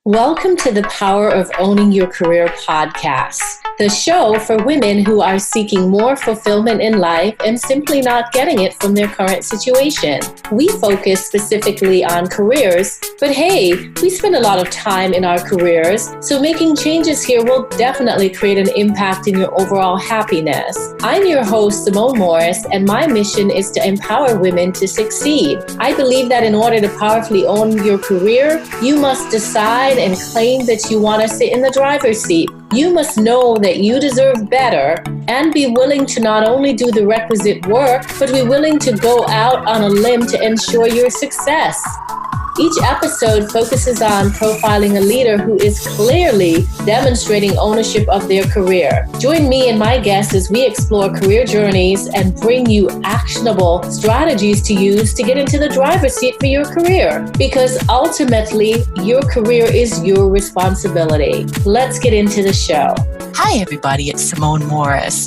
Welcome to the Power of Owning Your Career podcast, the show for women who are seeking more fulfillment in life and simply not getting it from their current situation. We focus specifically on careers, but hey, we spend a lot of time in our careers, so making changes here will definitely create an impact in your overall happiness. I'm your host, Simone Morris, and my mission is to empower women to succeed. I believe that in order to powerfully own your career, you must decide and claim that you want to sit in the driver's seat. You must know that you deserve better and be willing to not only do the requisite work, but be willing to go out on a limb to ensure your success. Each episode focuses on profiling a leader who is clearly demonstrating ownership of their career. Join me and my guests as we explore career journeys and bring you actionable strategies to use to get into the driver's seat for your career. Because ultimately, your career is your responsibility. Let's get into the show. Hi, everybody. It's Simone Morris.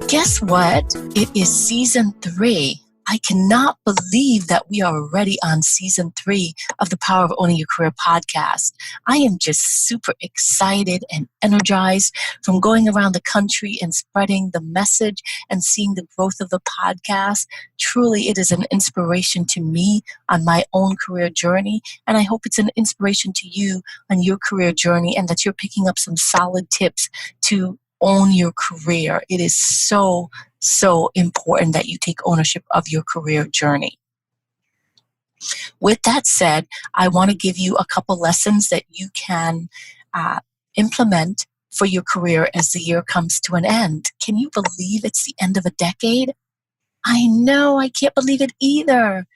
Guess what? It is season 3. I cannot believe that we are already on season 3 of the Power of Owning Your Career podcast. I am just super excited and energized from going around the country and spreading the message and seeing the growth of the podcast. Truly, it is an inspiration to me on my own career journey, and I hope it's an inspiration to you on your career journey and that you're picking up some solid tips to own your career. It is so important that you take ownership of your career journey. With that said, I want to give you a couple lessons that you can implement for your career as the year comes to an end. Can you believe it's the end of a decade? I know, I can't believe it either.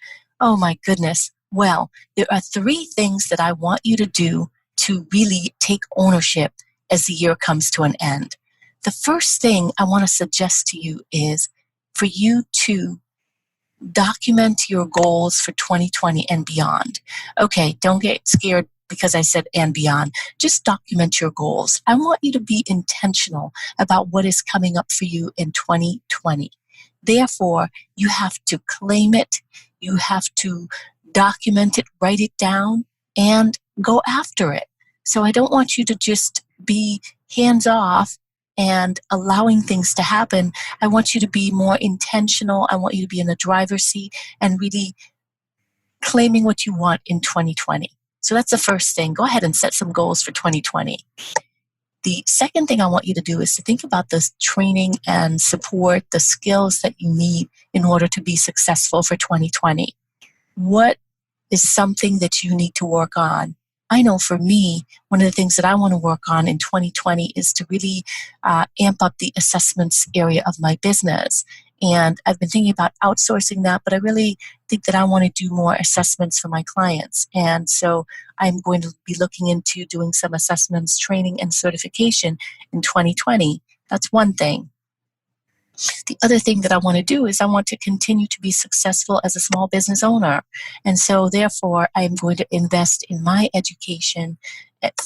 Oh my goodness. Well, there are 3 things that I want you to do to really take ownership as the year comes to an end. The first thing I want to suggest to you is for you to document your goals for 2020 and beyond. Okay, don't get scared because I said and beyond. Just document your goals. I want you to be intentional about what is coming up for you in 2020. Therefore, you have to claim it, you have to document it, write it down, and go after it. So I don't want you to just be hands-off and allowing things to happen. I want you to be more intentional. I want you to be in the driver's seat and really claiming what you want in 2020. So that's the first thing. Go ahead and set some goals for 2020. The second thing I want you to do is to think about the training and support, the skills that you need in order to be successful for 2020. What is something that you need to work on? I know for me, one of the things that I want to work on in 2020 is to really amp up the assessments area of my business. And I've been thinking about outsourcing that, but I really think that I want to do more assessments for my clients. And so I'm going to be looking into doing some assessments, training, and certification in 2020. That's one thing. The other thing that I want to do is I want to continue to be successful as a small business owner. And so therefore, I'm going to invest in my education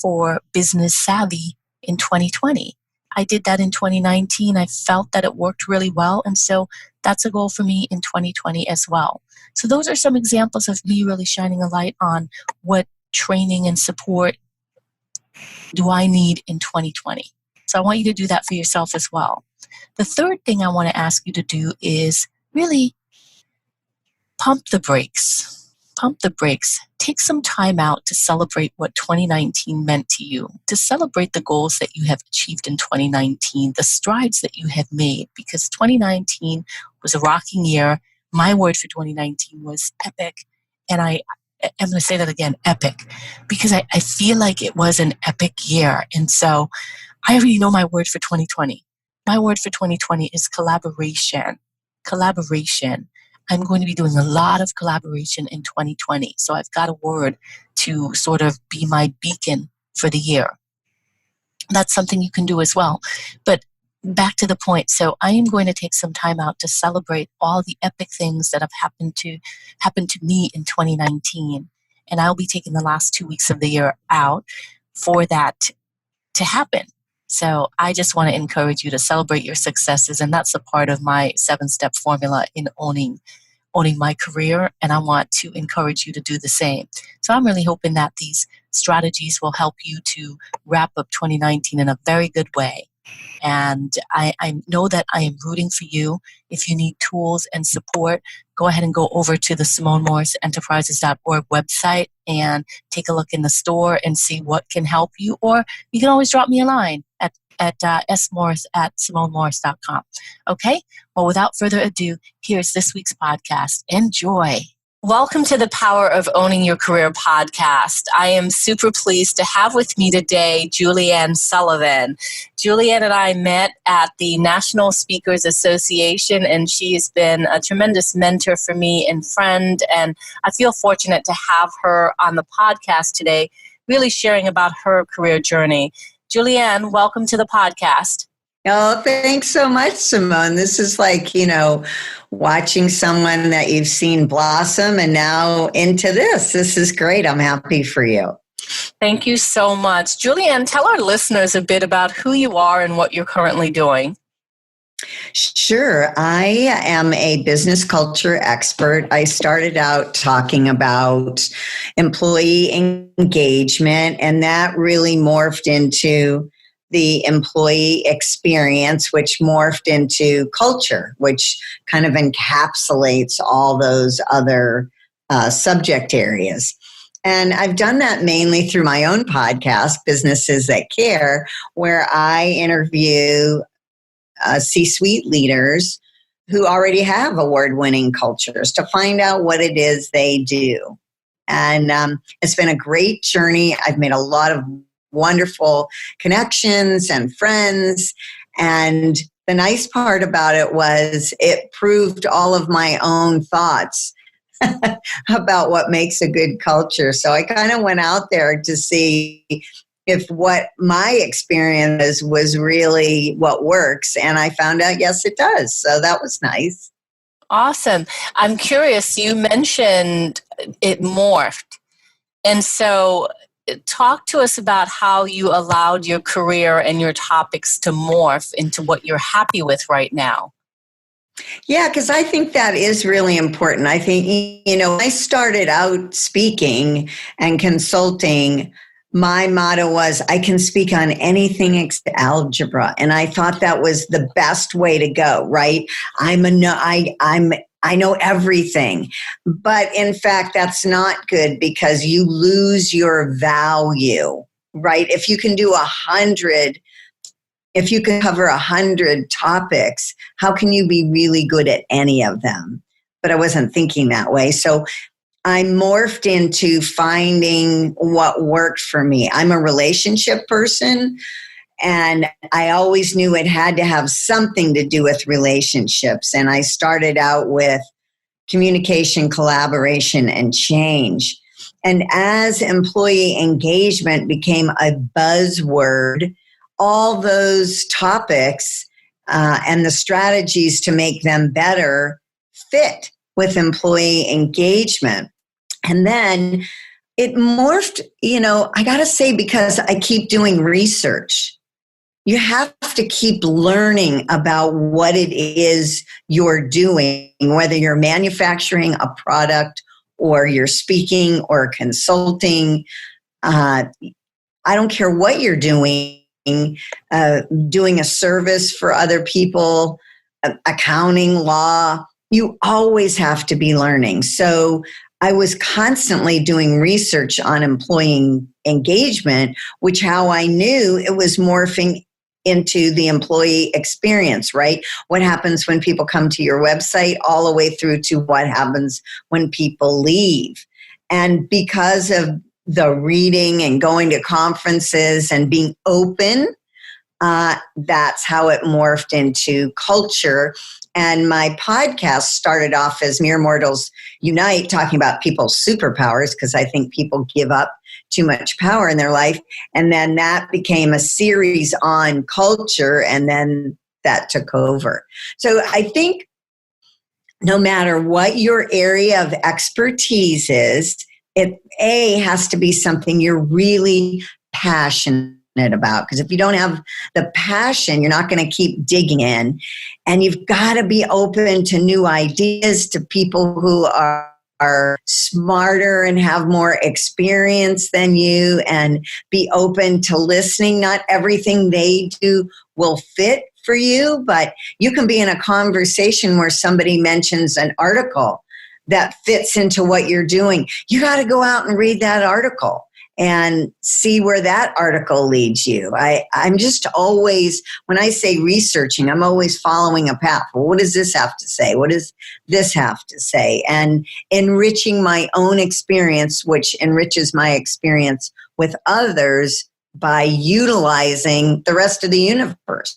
for business savvy in 2020. I did that in 2019. I felt that it worked really well. And so that's a goal for me in 2020 as well. So those are some examples of me really shining a light on what training and support do I need in 2020. So I want you to do that for yourself as well. The third thing I want to ask you to do is really pump the brakes. Pump the brakes. Take some time out to celebrate what 2019 meant to you, to celebrate the goals that you have achieved in 2019, the strides that you have made, because 2019 was a rocking year. My word for 2019 was epic, and I'm going to say that again, epic, because I feel like it was an epic year. And so I already know my word for 2020. My word for 2020 is collaboration. Collaboration. I'm going to be doing a lot of collaboration in 2020. So I've got a word to sort of be my beacon for the year. That's something you can do as well. But back to the point. So I am going to take some time out to celebrate all the epic things that have happened to me in 2019. And I'll be taking the last 2 weeks of the year out for that to happen. So I just want to encourage you to celebrate your successes, and that's a part of my 7-step formula in owning my career, and I want to encourage you to do the same. So I'm really hoping that these strategies will help you to wrap up 2019 in a very good way. And I know that I am rooting for you. If you need tools and support, go ahead and go over to the SimoneMorrisEnterprises.org website and take a look in the store and see what can help you. Or you can always drop me a line at smorris@SimoneMorris.com. Okay? Well, without further ado, here's this week's podcast. Enjoy. Welcome to the Power of Owning Your Career podcast. I am super pleased to have with me today Ann Sullivan. Ann and I met at the National Speakers Association, and she has been a tremendous mentor for me and friend, and I feel fortunate to have her on the podcast today, really sharing about her career journey. Ann, welcome to the podcast. Oh, thanks so much, Simone. This is like, watching someone that you've seen blossom and now into this. This is great. I'm happy for you. Thank you so much. Ann, tell our listeners a bit about who you are and what you're currently doing. Sure. I am a business culture expert. I started out talking about employee engagement, and that really morphed into the employee experience, which morphed into culture, which kind of encapsulates all those other subject areas. And I've done that mainly through my own podcast, Businesses That Care, where I interview C-suite leaders who already have award-winning cultures to find out what it is they do. And it's been a great journey. I've made a lot of wonderful connections and friends. And the nice part about it was it proved all of my own thoughts about what makes a good culture. So I kind of went out there to see if what my experience was really what works. And I found out, yes, it does. So that was nice. Awesome. I'm curious, you mentioned it morphed. And so talk to us about how you allowed your career and your topics to morph into what you're happy with right now. Yeah, because I think that is really important. I think, I started out speaking and consulting. My motto was, I can speak on anything except algebra. And I thought that was the best way to go, right? I know everything. But in fact, that's not good because you lose your value, right? If you can cover 100 topics, how can you be really good at any of them? But I wasn't thinking that way. So I morphed into finding what worked for me. I'm a relationship person, and I always knew it had to have something to do with relationships. And I started out with communication, collaboration, and change. And as employee engagement became a buzzword, all those topics and the strategies to make them better fit with employee engagement. And then it morphed, I got to say, because I keep doing research. You have to keep learning about what it is you're doing, whether you're manufacturing a product or you're speaking or consulting. I don't care what you're doing a service for other people, accounting, law. You always have to be learning. So I was constantly doing research on employee engagement, which how I knew it was morphing into the employee experience, right? What happens when people come to your website all the way through to what happens when people leave. And because of the reading and going to conferences and being open, that's how it morphed into culture. And my podcast started off as Mere Mortals Unite, talking about people's superpowers, because I think people give up too much power in their life. And then that became a series on culture, and then that took over. So I think no matter what your area of expertise is, it has to be something you're really passionate about. Because if you don't have the passion, you're not going to keep digging in. And you've got to be open to new ideas, to people who are are smarter and have more experience than you, and be open to listening. Not everything they do will fit for you, but you can be in a conversation where somebody mentions an article that fits into what you're doing. You got to go out and read that article and see where that article leads you. I'm just always, when I say researching, I'm always following a path. Well, what does this have to say? What does this have to say? And enriching my own experience, which enriches my experience with others by utilizing the rest of the universe.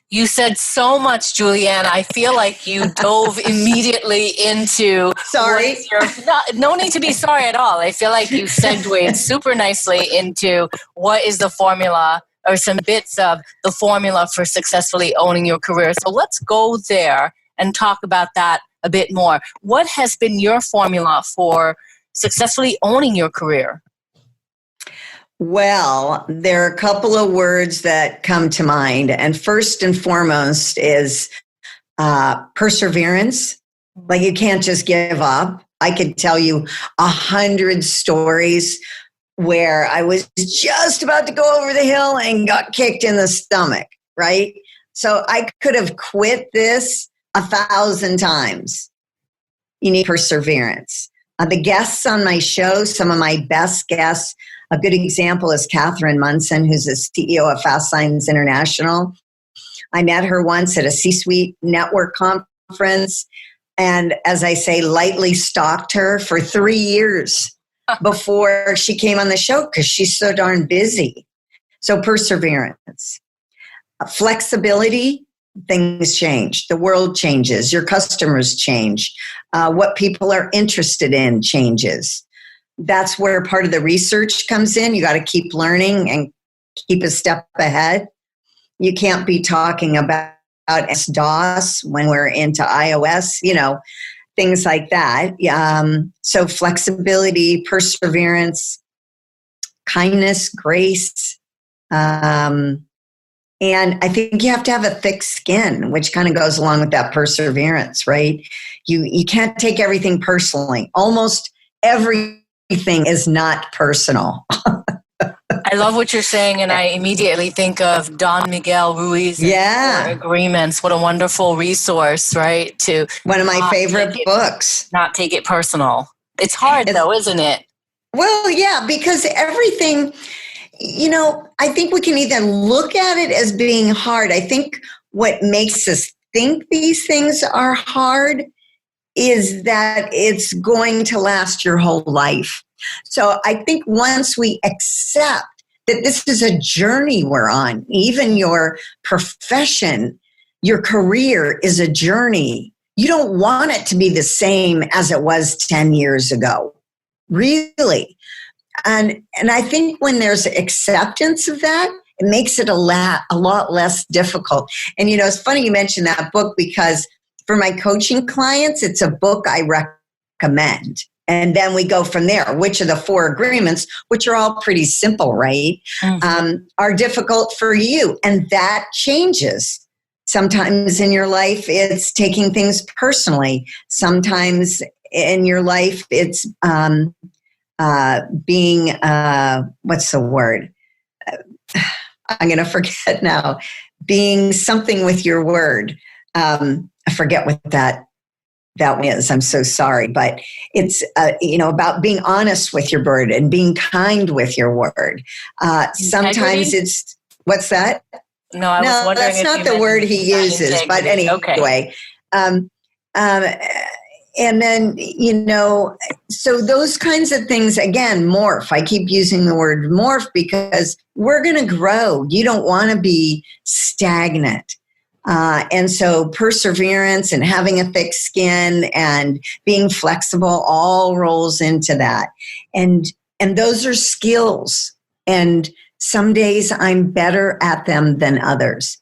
You said so much, Julianne. I feel like you dove immediately into... Sorry. No need to be sorry at all. I feel like you segued super nicely into what is the formula, or some bits of the formula for successfully owning your career. So let's go there and talk about that a bit more. What has been your formula for successfully owning your career? Well, there are a couple of words that come to mind. And first and foremost is perseverance. Like, you can't just give up. I could tell you 100 stories where I was just about to go over the hill and got kicked in the stomach, right? So I could have quit this 1,000 times. You need perseverance. The guests on my show, some of my best guests, a good example is Catherine Munson, who's the CEO of Fast Signs International. I met her once at a C-suite network conference, and as I say, lightly stalked her for 3 years before she came on the show because she's so darn busy. So perseverance. Flexibility, things change. The world changes. Your customers change. What people are interested in changes. That's where part of the research comes in. You got to keep learning and keep a step ahead. You can't be talking about DOS when we're into iOS, things like that. So flexibility, perseverance, kindness, grace. And I think you have to have a thick skin, which kind of goes along with that perseverance, right? You can't take everything personally. Almost everything is not personal. I love what you're saying, and I immediately think of Don Miguel Ruiz. Yeah. Agreements. What a wonderful resource, right? To one of my favorite books. Not take it personal. It's hard, though, isn't it? Well, yeah, because everything, I think we can either look at it as being hard. I think what makes us think these things are hard is that it's going to last your whole life. So I think once we accept that this is a journey we're on, even your profession, your career is a journey. You don't want it to be the same as it was 10 years ago, really. And I think when there's acceptance of that, it makes it a lot less difficult. And, it's funny you mentioned that book, because for my coaching clients, it's a book I recommend. And then we go from there. Which of the 4 agreements, which are all pretty simple, right, are difficult for you? And that changes. Sometimes in your life, it's taking things personally. Sometimes in your life, it's being, what's the word? I'm going to forget now. Being something with your word. I forget what that is. I'm so sorry. But it's, about being honest with your word and being kind with your word. Sometimes it's, what's that? No, I was wondering. That's not the word he uses. But anyway. Okay. And then, so those kinds of things, again, morph. I keep using the word morph because we're going to grow. You don't want to be stagnant. And so perseverance and having a thick skin and being flexible all rolls into that. And those are skills. And some days I'm better at them than others.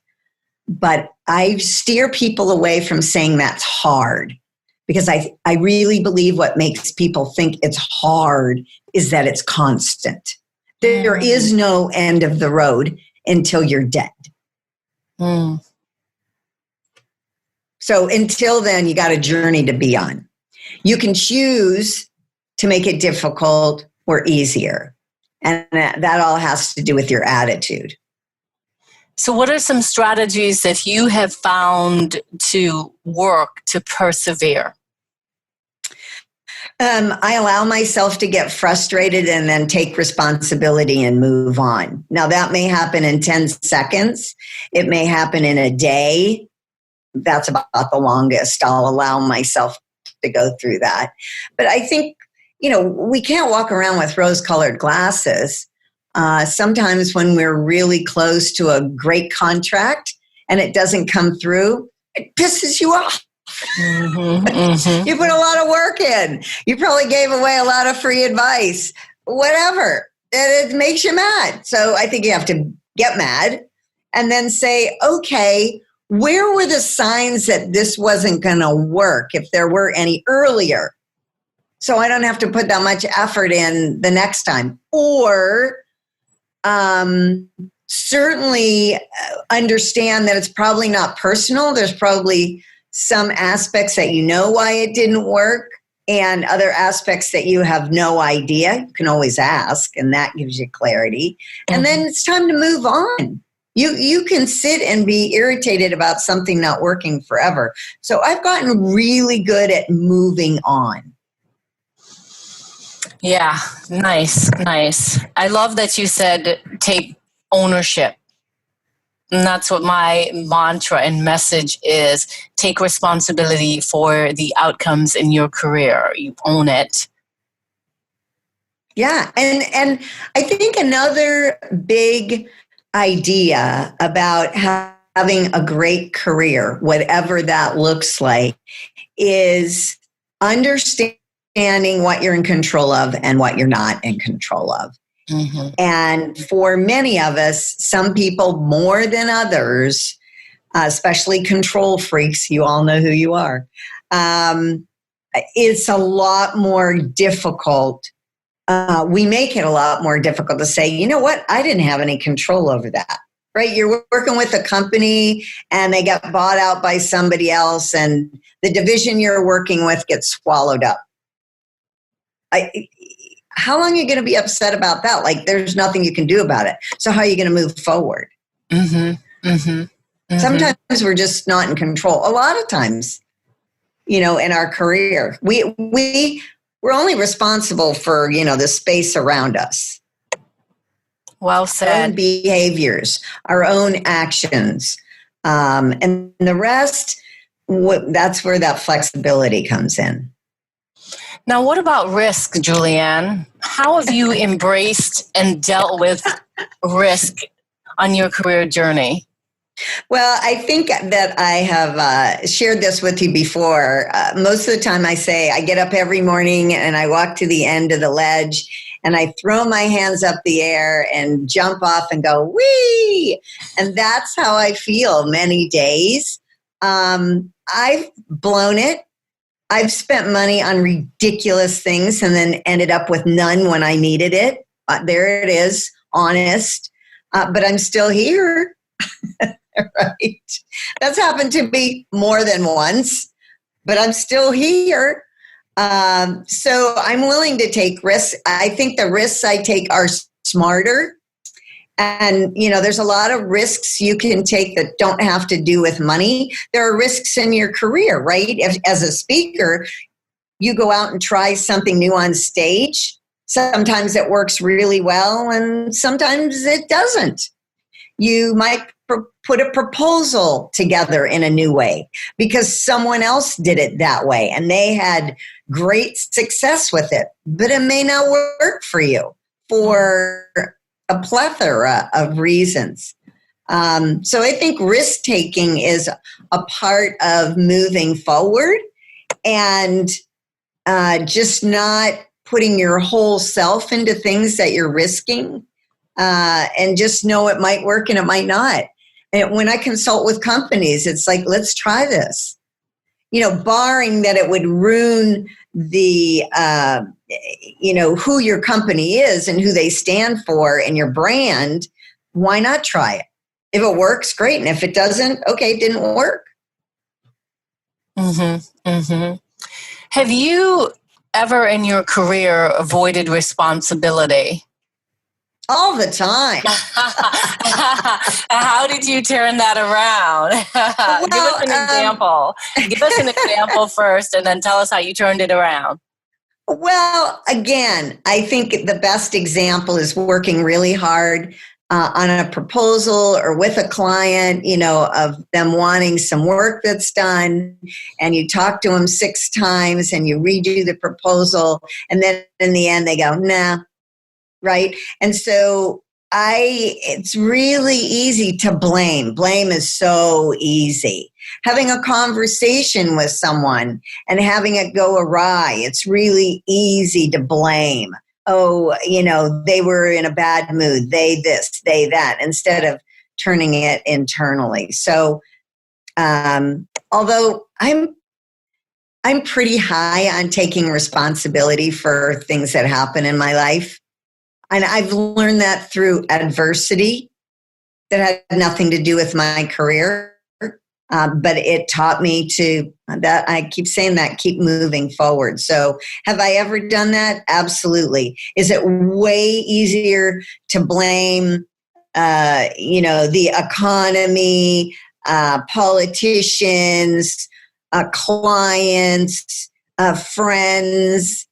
But I steer people away from saying that's hard, because I really believe what makes people think it's hard is that it's constant. There is no end of the road until you're dead. So until then, you got a journey to be on. You can choose to make it difficult or easier. And that all has to do with your attitude. So what are some strategies that you have found to work to persevere? I allow myself to get frustrated and then take responsibility and move on. Now, that may happen in 10 seconds. It may happen in a day. That's about the longest I'll allow myself to go through that. But I think, we can't walk around with rose-colored glasses. Sometimes when we're really close to a great contract and it doesn't come through, it pisses you off. Mm-hmm, mm-hmm. You put a lot of work in. You probably gave away a lot of free advice, whatever. It makes you mad. So I think you have to get mad and then say, okay, where were the signs that this wasn't going to work if there were any earlier? So I don't have to put that much effort in the next time. Or certainly understand that it's probably not personal. There's probably some aspects that you know why it didn't work and other aspects that you have no idea. You can always ask, and that gives you clarity. Mm-hmm. And then it's time to move on. You can sit and be irritated about something not working forever. So I've gotten really good at moving on. Yeah, nice. I love that you said take ownership. And that's what my mantra and message is. Take responsibility for the outcomes in your career. You own it. Yeah. And I think another big idea about having a great career, whatever that looks like, is understanding what you're in control of and what you're not in control of. Mm-hmm. And for many of us, some people more than others, especially control freaks, you all know who you are, it's a lot more difficult. We make it a lot more difficult to say, you know what, I didn't have any control over that, right? You're working with a company and they got bought out by somebody else and the division you're working with gets swallowed up. How long are you going to be upset about that? Like, there's nothing you can do about it. So how are you going to move forward? Mm-hmm. Mm-hmm. Mm-hmm. Sometimes we're just not in control. A lot of times, in our career, we're only responsible for, the space around us. Well said. Our own behaviors, our own actions. And the rest, that's where that flexibility comes in. Now, what about risk, Julianne? How have you embraced and dealt with risk on your career journey? Well, I think that I have shared this with you before. Most of the time I say I get up every morning and I walk to the end of the ledge and I throw my hands up the air and jump off and go, whee! And that's how I feel many days. I've blown it. I've spent money on ridiculous things and then ended up with none when I needed it. There it is, honest. But I'm still here. Right? That's happened to me more than once, but I'm still here. So I'm willing to take risks. I think the risks I take are smarter. And, there's a lot of risks you can take that don't have to do with money. There are risks in your career, right? As a speaker, you go out and try something new on stage. Sometimes it works really well and sometimes it doesn't. You might put a proposal together in a new way because someone else did it that way and they had great success with it, but it may not work for you for a plethora of reasons. So I think risk-taking is a part of moving forward and just not putting your whole self into things that you're risking and just know it might work and it might not. And when I consult with companies, it's like, let's try this. Barring that it would ruin the, who your company is and who they stand for and your brand, why not try it? If it works, great. And if it doesn't, okay, it didn't work. Mm-hmm. Mm-hmm. Have you ever in your career avoided responsibility? All the time. How did you turn that around? Give us an example. Give us an example first, and then tell us how you turned it around. Well, again, I think the best example is working really hard on a proposal or with a client, of them wanting some work that's done, and you talk to them 6 times and you redo the proposal, and then in the end they go, nah, right? And so it's really easy to blame. Blame is so easy. Having a conversation with someone and having it go awry, it's really easy to blame. Oh, they were in a bad mood. They this, they that, instead of turning it internally. So, although I'm pretty high on taking responsibility for things that happen in my life, and I've learned that through adversity that had nothing to do with my career. But it taught me that I keep saying that, keep moving forward. So have I ever done that? Absolutely. Is it way easier to blame, the economy, politicians, clients, friends,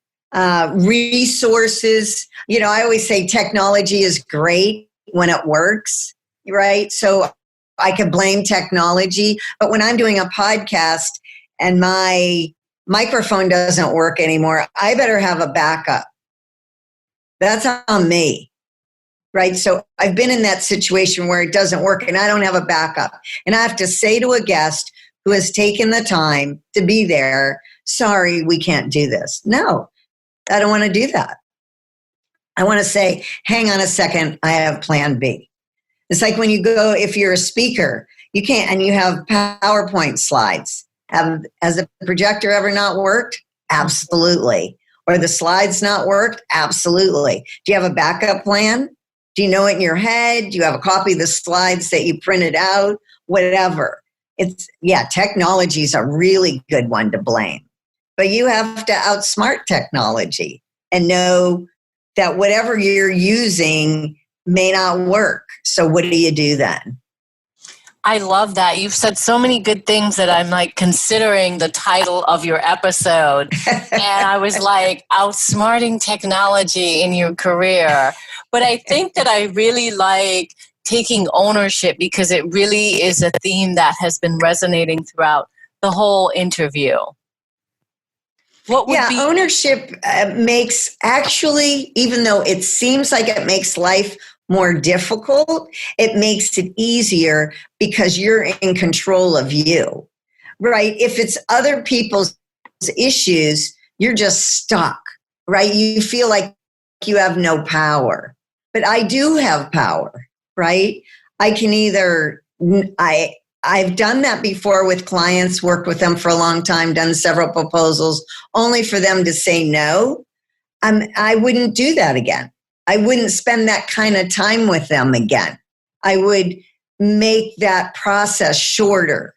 resources? I always say technology is great when it works, right? So I could blame technology, but when I'm doing a podcast and my microphone doesn't work anymore, I better have a backup. That's on me, right? So I've been in that situation where it doesn't work and I don't have a backup. And I have to say to a guest who has taken the time to be there, sorry, we can't do this. No, I don't want to do that. I want to say, hang on a second, I have plan B. It's like when you go, if you're a speaker, you can't, and you have PowerPoint slides. Has the projector ever not worked? Absolutely. Or the slides not worked? Absolutely. Do you have a backup plan? Do you know it in your head? Do you have a copy of the slides that you printed out? Whatever. Technology is a really good one to blame. But you have to outsmart technology and know that whatever you're using may not work. So what do you do then? I love that. You've said so many good things that I'm like considering the title of your episode. And I was like, outsmarting technology in your career. But I think that I really like taking ownership because it really is a theme that has been resonating throughout the whole interview. Ownership makes, actually, even though it seems like it makes life more difficult, it makes it easier because you're in control of you, right? If it's other people's issues, you're just stuck, right? You feel like you have no power, but I do have power, right? I can I've done that before with clients, worked with them for a long time, done several proposals, only for them to say no. I wouldn't do that again. I wouldn't spend that kind of time with them again. I would make that process shorter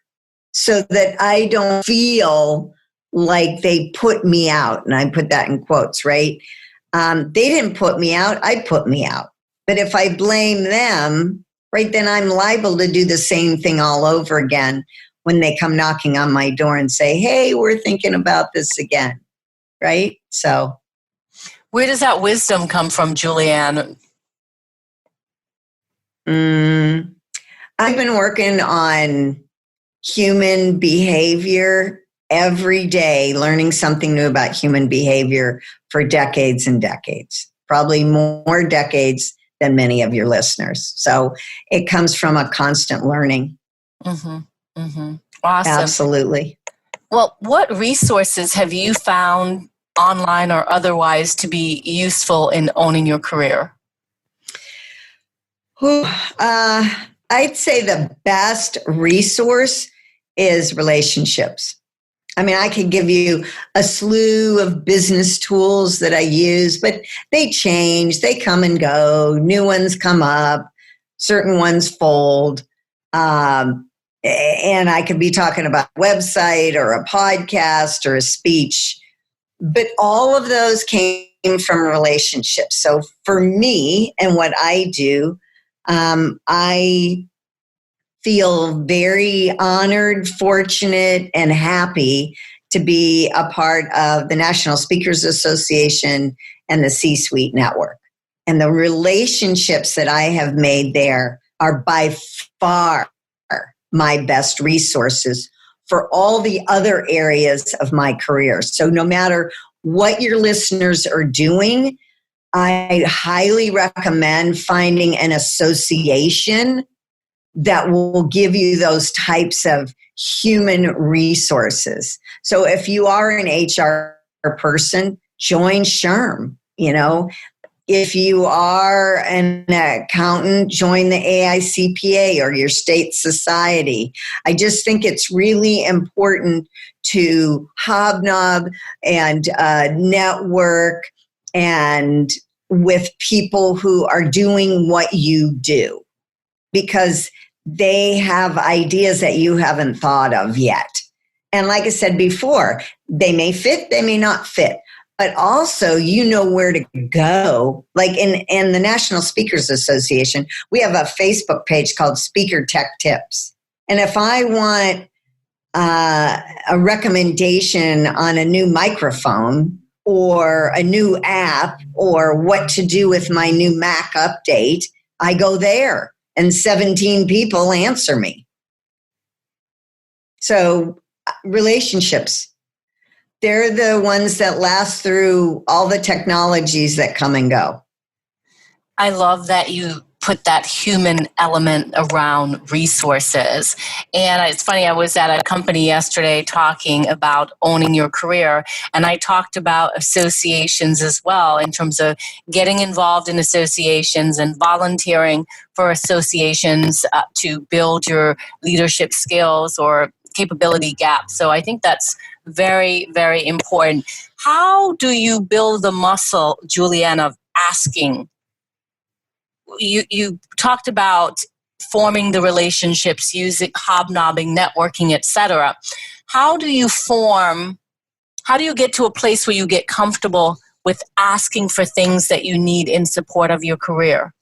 so that I don't feel like they put me out. And I put that in quotes, right? They didn't put me out. I put me out. But if I blame them, right, then I'm liable to do the same thing all over again when they come knocking on my door and say, hey, we're thinking about this again, right? So where does that wisdom come from, Julianne? I've been working on human behavior every day, learning something new about human behavior for decades and decades, probably more decades than many of your listeners. So it comes from a constant learning. Mm-hmm. Mm-hmm. Awesome. Absolutely. Well, what resources have you found online or otherwise to be useful in owning your career? I'd say the best resource is relationships. I mean, I could give you a slew of business tools that I use, but they change, they come and go, new ones come up, certain ones fold. And I could be talking about a website or a podcast or a speech But all of those came from relationships. So for me and what I do, I feel very honored, fortunate, and happy to be a part of the National Speakers Association and the C-Suite Network. And the relationships that I have made there are by far my best resources for all the other areas of my career. So no matter what your listeners are doing, I highly recommend finding an association that will give you those types of human resources. So if you are an HR person, join SHRM. If you are an accountant, join the AICPA or your state society. I just think it's really important to hobnob and network and with people who are doing what you do, because they have ideas that you haven't thought of yet. And like I said before, they may fit, they may not fit. But also, you know where to go. Like in the National Speakers Association, we have a Facebook page called Speaker Tech Tips. And if I want a recommendation on a new microphone or a new app or what to do with my new Mac update, I go there and 17 people answer me. So relationships. They're the ones that last through all the technologies that come and go. I love that you put that human element around resources. And it's funny, I was at a company yesterday talking about owning your career, and I talked about associations as well in terms of getting involved in associations and volunteering for associations to build your leadership skills or capability gap. So I think that's very, very important. How do you build the muscle, Julianne, of asking? You talked about forming the relationships, using hobnobbing, networking, etc. How do you get to a place where you get comfortable with asking for things that you need in support of your career?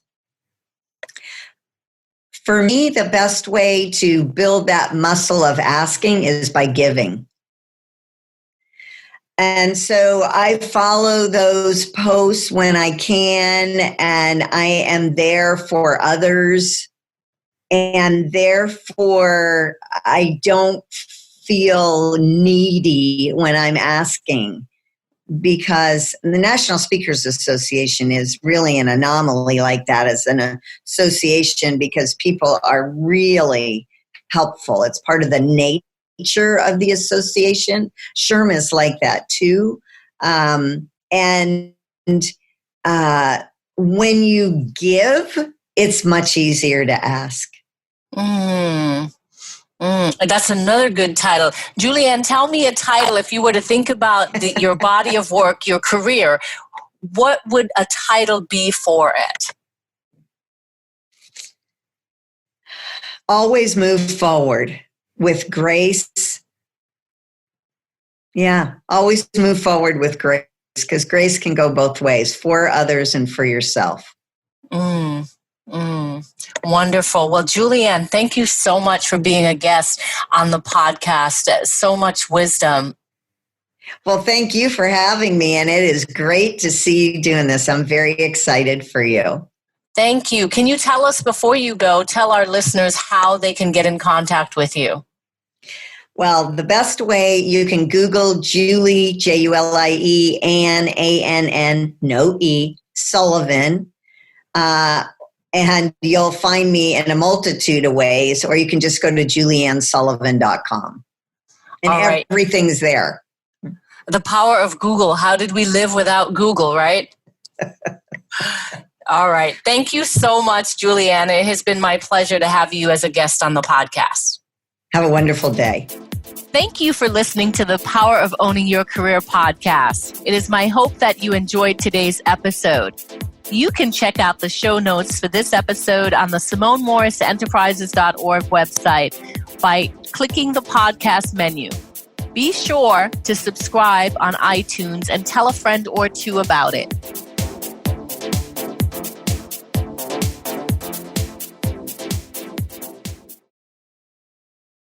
For me, the best way to build that muscle of asking is by giving. And so I follow those posts when I can, and I am there for others. And therefore, I don't feel needy when I'm asking, because the National Speakers Association is really an anomaly like that as an association, because people are really helpful. It's part of the nature of the association. SHRM is like that too. And when you give, it's much easier to ask. That's another good title. Julianne, tell me a title. If you were to think about your body of work, your career, what would a title be for it? Always move forward with grace. Yeah, always move forward with grace, because grace can go both ways, for others and for yourself. Wonderful. Well, Julianne, thank you so much for being a guest on the podcast. So much wisdom. Well, thank you for having me, and it is great to see you doing this. I'm very excited for you. Thank you. Can you tell us, before you go, tell our listeners how they can get in contact with you? Well, the best way, you can Google Julie, Julie, Ann, Ann, no E, Sullivan, and you'll find me in a multitude of ways, or you can just go to juliannesullivan.com. And right. Everything's there. The power of Google. How did we live without Google, right? All right. Thank you so much, Julianne. It has been my pleasure to have you as a guest on the podcast. Have a wonderful day. Thank you for listening to the Power of Owning Your Career podcast. It is my hope that you enjoyed today's episode. You can check out the show notes for this episode on the SimoneMorrisEnterprises.org website by clicking the podcast menu. Be sure to subscribe on iTunes and tell a friend or two about it.